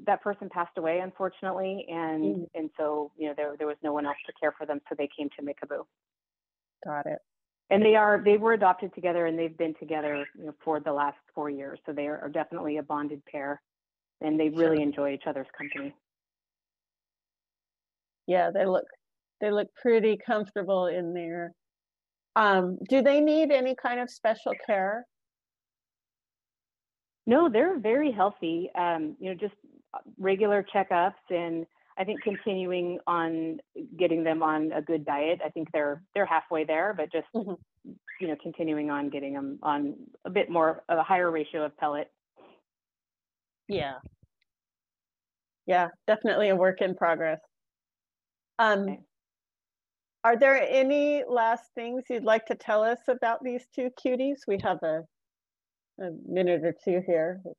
that person passed away, unfortunately, and so there was no one else to care for them, so they came to Mickaboo. Got it. And they were adopted together, and they've been together for the last 4 years, so they are definitely a bonded pair, and they really enjoy each other's company. Yeah, they look pretty comfortable in there. Do they need any kind of special care? No, they're very healthy. Just regular checkups, and I think continuing on getting them on a good diet. I think they're halfway there, but just continuing on getting them on a higher ratio of pellet. Yeah. Yeah, definitely a work in progress. Okay. Are there any last things you'd like to tell us about these two cuties? We have a minute or two here. If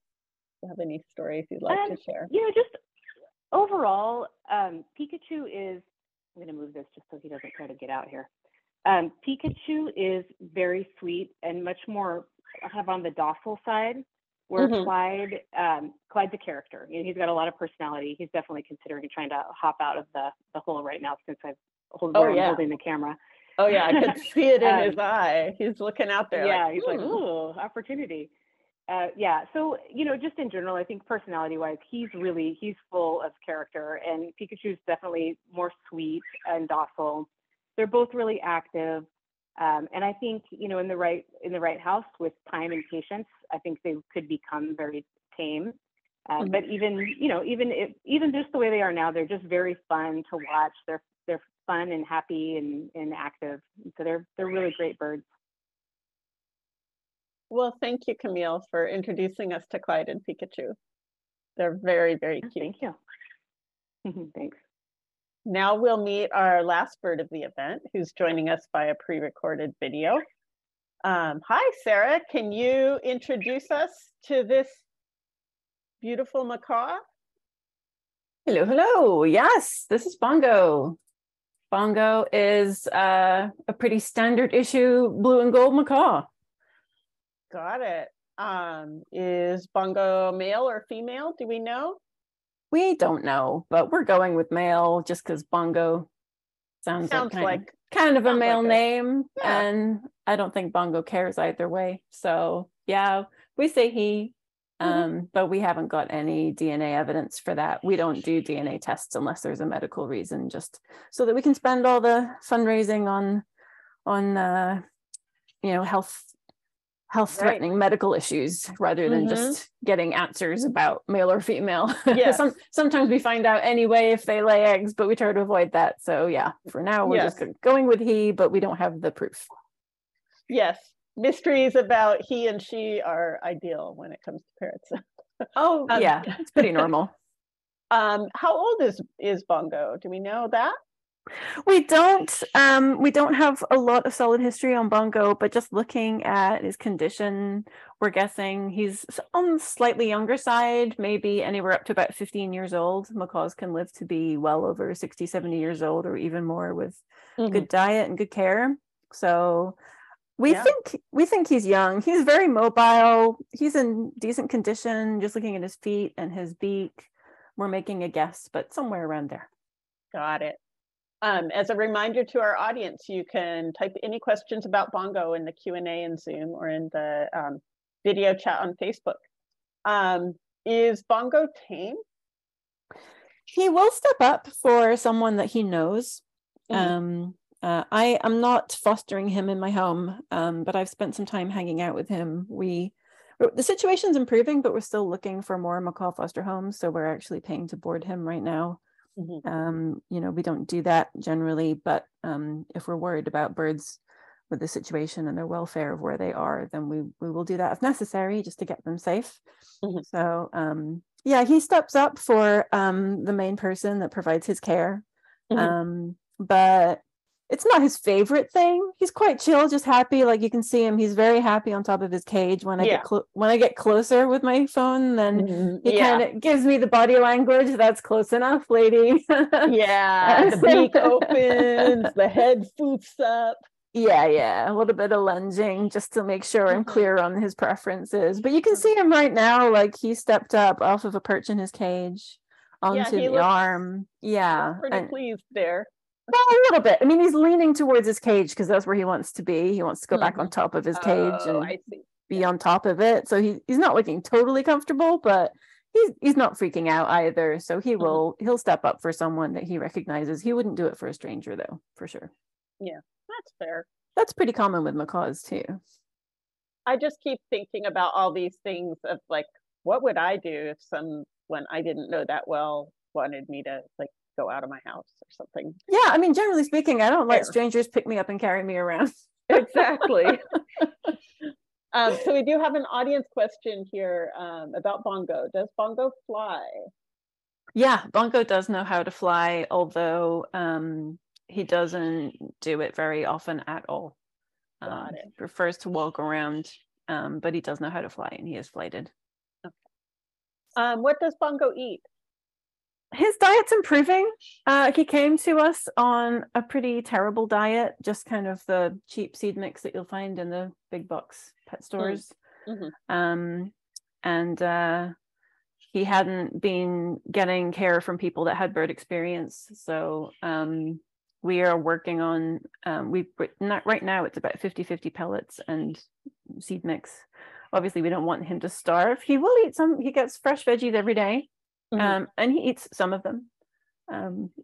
you have any stories you'd like to share? Just overall, Pikachu is, I'm going to move this just so he doesn't try to get out here. Pikachu is very sweet and much more kind of on the docile side, where Clyde's a character. He's got a lot of personality. He's definitely considering trying to hop out of the hole right now since I'm holding the camera. Oh yeah, I could see it in his eye. He's looking out there. Yeah, like, he's like, ooh, opportunity. So just in general, I think personality-wise, he's full of character, and Pikachu's definitely more sweet and docile. They're both really active, and I think in the right house with time and patience, I think they could become very tame. But even just the way they are now, they're just very fun to watch. They're fun and happy and active. So they're really great birds. Well, thank you, Camille, for introducing us to Clyde and Pikachu. They're very, very cute. Thank you. Thanks. Now we'll meet our last bird of the event, who's joining us via pre-recorded video. Hi, Sarah. Can you introduce us to this beautiful macaw? Hello, hello. Yes, this is Bongo. Bongo is a pretty standard issue blue and gold macaw. Got it. Is Bongo male or female? Do we know? We don't know, but we're going with male just because Bongo sounds like kind of a male name. Yeah. And I don't think Bongo cares either way. So yeah, we say he, but we haven't got any DNA evidence for that. We don't do DNA tests unless there's a medical reason, just so that we can spend all the fundraising on health-threatening medical issues rather than just getting answers about male or female. Yes. Sometimes we find out anyway if they lay eggs, but we try to avoid that. So yeah, for now we're just going with he, but we don't have the proof. Yes, mysteries about he and she are ideal when it comes to parrots. Oh yeah, it's pretty normal. How old is Bongo? Do we know that? We don't have a lot of solid history on Bongo, but just looking at his condition, we're guessing he's on the slightly younger side, maybe anywhere up to about 15 years old. Macaws can live to be well over 60, 70 years old or even more with good diet and good care. So we think he's young. He's very mobile. He's in decent condition. Just looking at his feet and his beak, we're making a guess, but somewhere around there. Got it. As a reminder to our audience, you can type any questions about Bongo in the Q&A in Zoom or in the video chat on Facebook. Is Bongo tame? He will step up for someone that he knows. I am not fostering him in my home, but I've spent some time hanging out with him. The situation's improving, but we're still looking for more macaw foster homes, so we're actually paying to board him right now. We don't do that generally, but if we're worried about birds with the situation and their welfare of where they are, then we will do that if necessary, just to get them safe. So he steps up for the main person that provides his care, but it's not his favorite thing. He's quite chill, just happy. Like you can see him, he's very happy on top of his cage. When I get closer with my phone, then he kind of gives me the body language. That's close enough, lady. The beak opens, the head foots up. A little bit of lunging just to make sure I'm clear on his preferences. But you can see him right now, like he stepped up off of a perch in his cage onto the arm. Pretty pleased there. Well, a little bit. I mean, he's leaning towards his cage because that's where he wants to be. He wants to go back on top of his cage and be on top of it. So he's not looking totally comfortable, but he's not freaking out either. So he'll step up for someone that he recognizes. He wouldn't do it for a stranger though, for sure. Yeah, that's fair. That's pretty common with macaws too. I just keep thinking about all these things of like, what would I do if someone I didn't know that well wanted me to like go out of my house or something? Yeah, I mean, generally speaking, I don't let strangers pick me up and carry me around. Exactly. So we do have an audience question here about Bongo. Does Bongo fly? Yeah, Bongo does know how to fly, although he doesn't do it very often at all. Prefers to walk around, but he does know how to fly, and he is flighted. Okay. What does Bongo eat? His diet's improving. He came to us on a pretty terrible diet, just kind of the cheap seed mix that you'll find in the big box pet stores. Mm-hmm. And he hadn't been getting care from people that had bird experience. So we are working on, right now it's about 50-50 pellets and seed mix. Obviously, we don't want him to starve. He will eat some, he gets fresh veggies every day. Mm-hmm. And he eats some of them,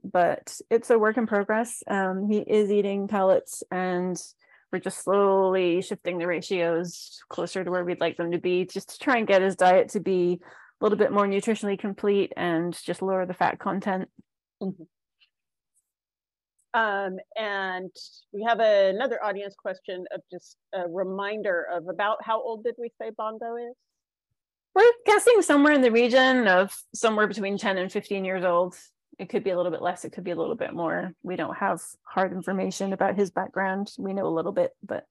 but it's a work in progress. He is eating pellets, and we're just slowly shifting the ratios closer to where we'd like them to be, just to try and get his diet to be a little bit more nutritionally complete and just lower the fat content. Mm-hmm. And we have another audience question of just a reminder of about how old did we say Bongo is? We're guessing somewhere in the region of somewhere between 10 and 15 years old. It could be a little bit less, it could be a little bit more. We don't have hard information about his background. We know a little bit, but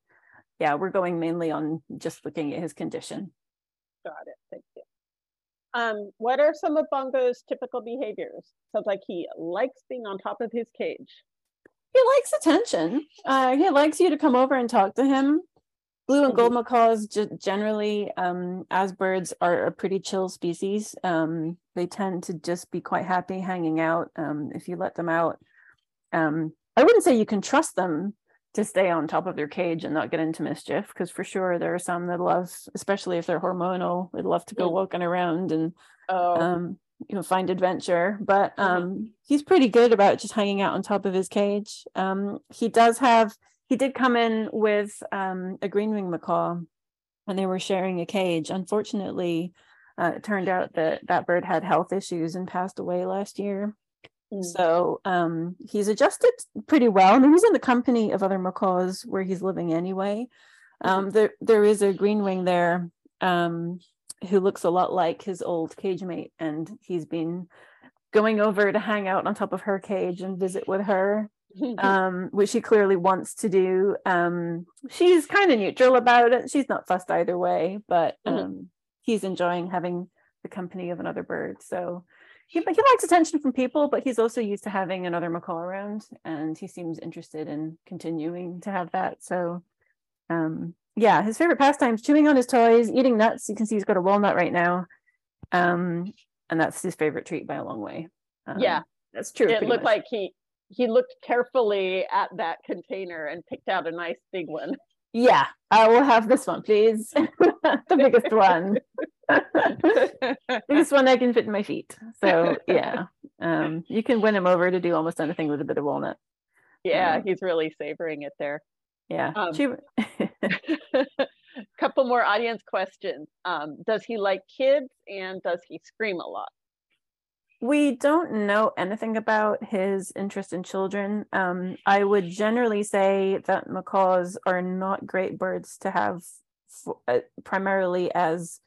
yeah, we're going mainly on just looking at his condition. Got it, thank you. What are some of Bongo's typical behaviors? Sounds like he likes being on top of his cage. He likes attention. He likes you to come over and talk to him. Blue and gold macaws generally, as birds, are a pretty chill species. They tend to just be quite happy hanging out if you let them out. I wouldn't say you can trust them to stay on top of their cage and not get into mischief, because for sure there are some that love, especially if they're hormonal, they'd love to go walking around and find adventure. But he's pretty good about just hanging out on top of his cage. He did come in with a green-winged macaw, and they were sharing a cage. Unfortunately, it turned out that that bird had health issues and passed away last year. So he's adjusted pretty well. I mean, he's in the company of other macaws where he's living anyway. There is a green-wing there who looks a lot like his old cage mate, and he's been going over to hang out on top of her cage and visit with her. Which she clearly wants to do. She's kind of neutral about it. She's not fussed either way, but he's enjoying having the company of another bird. So he likes attention from people, but he's also used to having another macaw around, and he seems interested in continuing to have that. So yeah, his favorite pastime is chewing on his toys, eating nuts. You can see he's got a walnut right now, and that's his favorite treat by a long way. Yeah, that's true. It looked like he looked carefully at that container and picked out a nice big one. Yeah, I will have this one, please. The biggest one. Biggest one I can fit in my feet. So yeah, you can win him over to do almost anything with a bit of walnut. Yeah, he's really savoring it there. Yeah. Couple more audience questions. Does he like kids, and does he scream a lot? We don't know anything about his interest in children. I would generally say that macaws are not great birds to have primarily as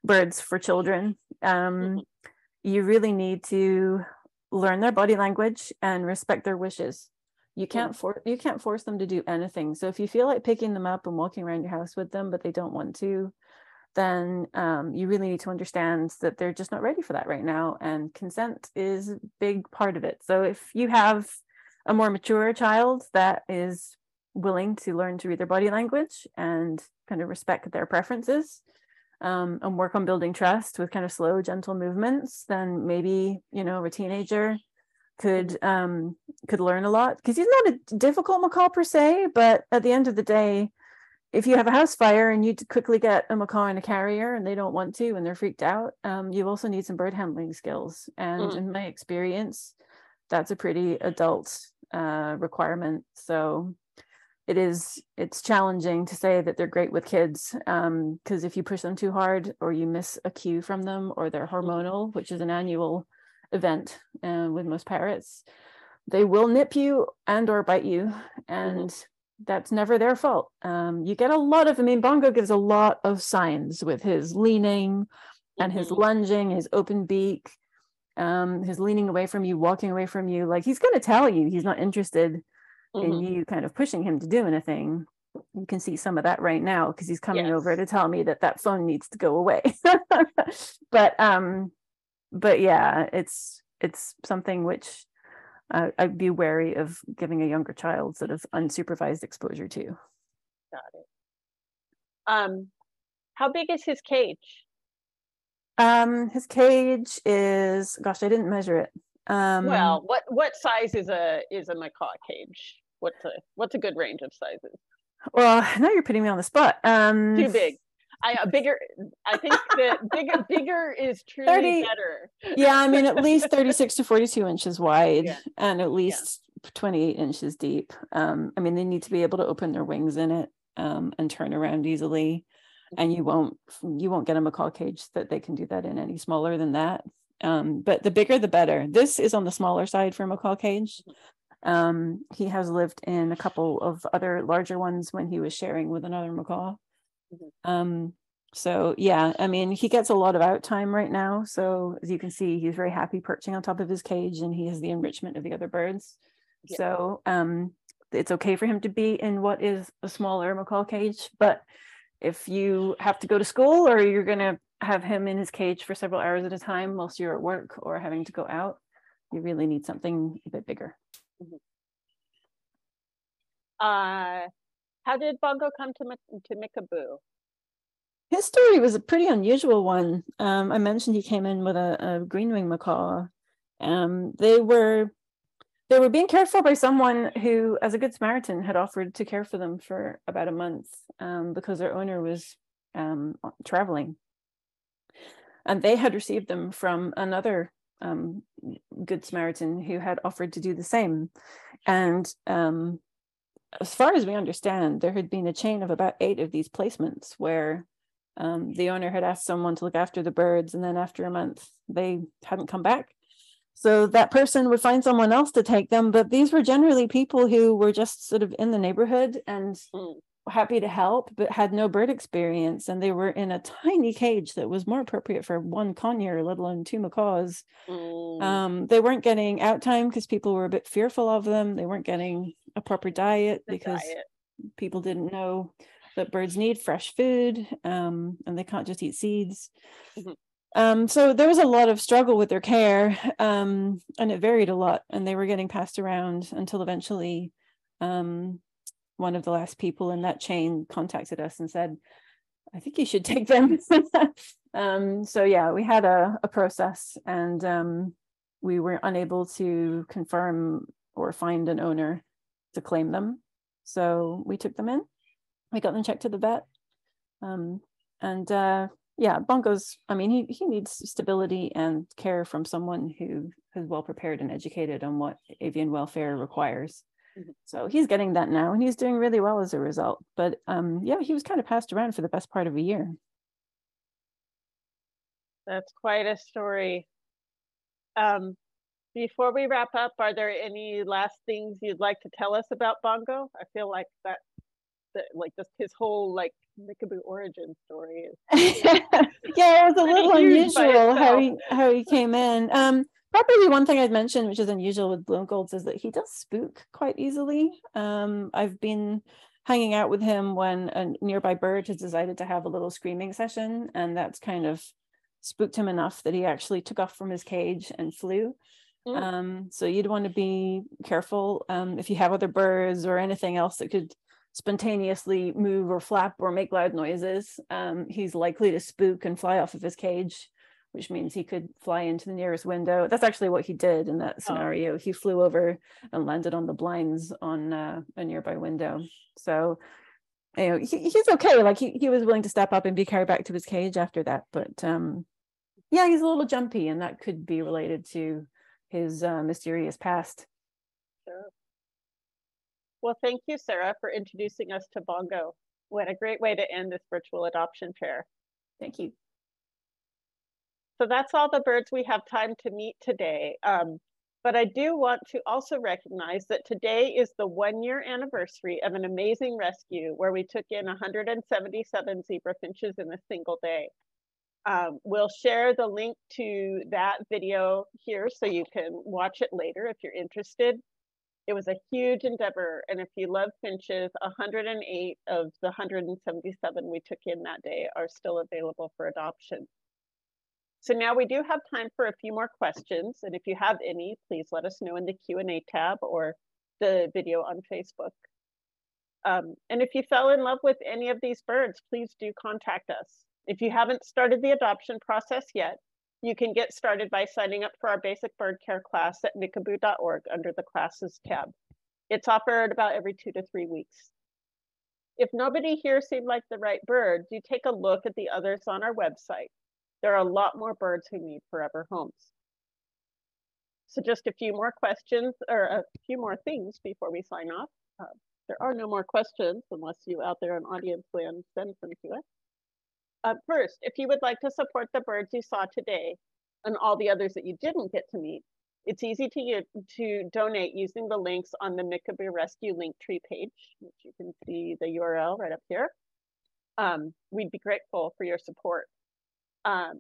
birds for children. You really need to learn their body language and respect their wishes. You can't force them to do anything. So if you feel like picking them up and walking around your house with them, but they don't want to, then you really need to understand that they're just not ready for that right now. And consent is a big part of it. So if you have a more mature child that is willing to learn to read their body language and kind of respect their preferences, and work on building trust with kind of slow, gentle movements, then maybe, a teenager could learn a lot, because he's not a difficult macaw per se, but at the end of the day, if you have a house fire and you quickly get a macaw in a carrier and they don't want to and they're freaked out, you also need some bird handling skills. And in my experience, that's a pretty adult requirement. So it's challenging to say that they're great with kids, because if you push them too hard or you miss a cue from them, or they're hormonal, which is an annual event with most parrots, they will nip you and or bite you, and that's never their fault. You get a lot of, Bongo gives a lot of signs with his leaning and his lunging, his open beak, his leaning away from you, walking away from you. Like, he's going to tell you he's not interested in you kind of pushing him to do anything. You can see some of that right now because he's coming over to tell me that phone needs to go away. but yeah, it's something which I'd be wary of giving a younger child sort of unsupervised exposure to. Got it. How big is his cage? His cage is, gosh, I didn't measure it. Well, what size is a macaw cage? What's a good range of sizes? Well, now you're putting me on the spot. Too big. Bigger. I think that bigger is truly 30, better. Yeah, at least 36 to 42 inches wide, and at least 28 inches deep. They need to be able to open their wings in it, and turn around easily. And you won't get a macaw cage that they can do that in any smaller than that. But the bigger the better. This is on the smaller side for a macaw cage. He has lived in a couple of other larger ones when he was sharing with another macaw. So yeah, he gets a lot of out time right now. So as you can see, he's very happy perching on top of his cage, and he has the enrichment of the other birds. So it's okay for him to be in what is a smaller macaw cage. But if you have to go to school, or you're going to have him in his cage for several hours at a time whilst you're at work or having to go out, you really need something a bit bigger. How did Bongo come to Mickaboo? His story was a pretty unusual one. I mentioned he came in with a green-winged macaw. They were being cared for by someone who, as a Good Samaritan, had offered to care for them for about a month, because their owner was traveling. And they had received them from another Good Samaritan who had offered to do the same. And as far as we understand, there had been a chain of about 8 of these placements where the owner had asked someone to look after the birds, and then after a month, they hadn't come back. So that person would find someone else to take them. But these were generally people who were just sort of in the neighborhood and happy to help, but had no bird experience. And they were in a tiny cage that was more appropriate for 1 conure, let alone 2 macaws. They weren't getting out time because people were a bit fearful of them. They weren't getting a proper diet because people didn't know that birds need fresh food, and they can't just eat seeds. So there was a lot of struggle with their care, and it varied a lot, and they were getting passed around until eventually one of the last people in that chain contacted us and said, I think you should take them. So yeah, we had a process, and we were unable to confirm or find an owner to claim them. So we took them in, we got them checked to the vet, yeah, Bongo's, he needs stability and care from someone who is well prepared and educated on what avian welfare requires. So he's getting that now, and he's doing really well as a result. But yeah, he was kind of passed around for the best part of a year. That's quite a story. Before we wrap up, are there any last things you'd like to tell us about Bongo? I feel like that like just his whole Mickaboo origin story is yeah, it was a little unusual how he came in. Probably one thing I'd mention, which is unusual with blue golds, is that he does spook quite easily. I've been hanging out with him when a nearby bird has decided to have a little screaming session, and that's kind of spooked him enough that he actually took off from his cage and flew. So you'd want to be careful if you have other birds or anything else that could spontaneously move or flap or make loud noises. He's likely to spook and fly off of his cage, which means he could fly into the nearest window. That's actually what he did in that scenario. He flew over and landed on the blinds on a nearby window. So he's okay. He was willing to step up and be carried back to his cage after that. But yeah, he's a little jumpy, and that could be related to his mysterious past. Sure. Well, thank you, Sarah, for introducing us to Bongo. What a great way to end this virtual adoption fair. Thank you. So that's all the birds we have time to meet today. But I do want to also recognize that today is the 1-year anniversary of an amazing rescue where we took in 177 zebra finches in a single day. We'll share the link to that video here so you can watch it later if you're interested. It was a huge endeavor, and if you love finches, 108 of the 177 we took in that day are still available for adoption. So now we do have time for a few more questions, and if you have any, please let us know in the Q&A tab or the video on Facebook. And if you fell in love with any of these birds, please do contact us. If you haven't started the adoption process yet, you can get started by signing up for our basic bird care class at mickaboo.org under the classes tab. It's offered about every 2 to 3 weeks. If nobody here seemed like the right bird, do take a look at the others on our website. There are a lot more birds who need forever homes. So just a few more questions or a few more things before we sign off. There are no more questions unless you out there in audience land send them to us. First, if you would like to support the birds you saw today and all the others that you didn't get to meet, it's easy to donate using the links on the Mickaboo Rescue Linktree page, which you can see the URL right up here. We'd be grateful for your support.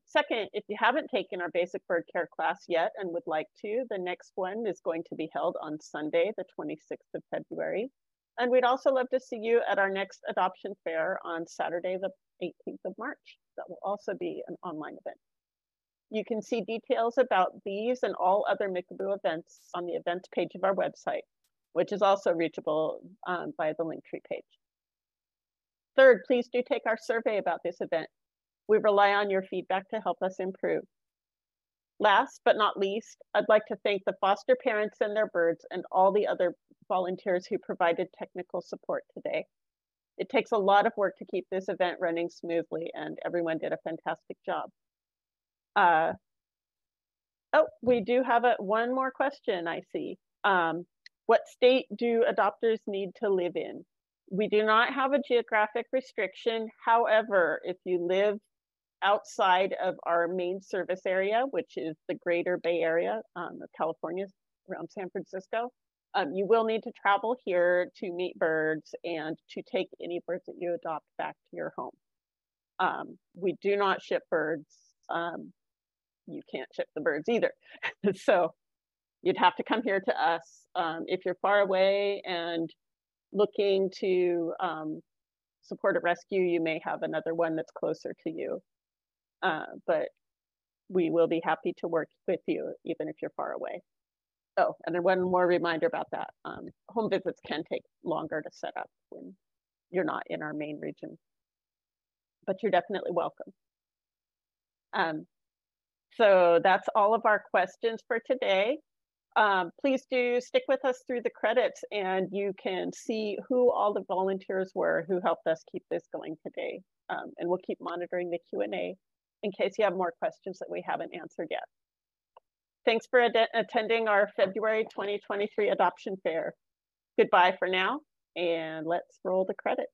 Second, if you haven't taken our basic bird care class yet and would like to, the next one is going to be held on Sunday, the 26th of February. And we'd also love to see you at our next adoption fair on Saturday, the 18th of March. That will also be an online event. You can see details about these and all other Mickaboo events on the events page of our website, which is also reachable via the Linktree page. Third, please do take our survey about this event. We rely on your feedback to help us improve. Last but not least, I'd like to thank the foster parents and their birds and all the other volunteers who provided technical support today. It takes a lot of work to keep this event running smoothly, and everyone did a fantastic job. Oh, we do have one more question I see. What state do adopters need to live in? We do not have a geographic restriction. However, if you live outside of our main service area, which is the greater Bay Area of California, around San Francisco, you will need to travel here to meet birds and to take any birds that you adopt back to your home. We do not ship birds. You can't ship the birds either. So you'd have to come here to us. If you're far away and looking to support a rescue, you may have another one that's closer to you. But we will be happy to work with you, even if you're far away. Oh, and then one more reminder about that. Home visits can take longer to set up when you're not in our main region, but you're definitely welcome. So that's all of our questions for today. Please do stick with us through the credits, and you can see who all the volunteers were who helped us keep this going today. And we'll keep monitoring the Q&A in case you have more questions that we haven't answered yet. Thanks for attending our February 2023 adoption fair. Goodbye for now, and let's roll the credits.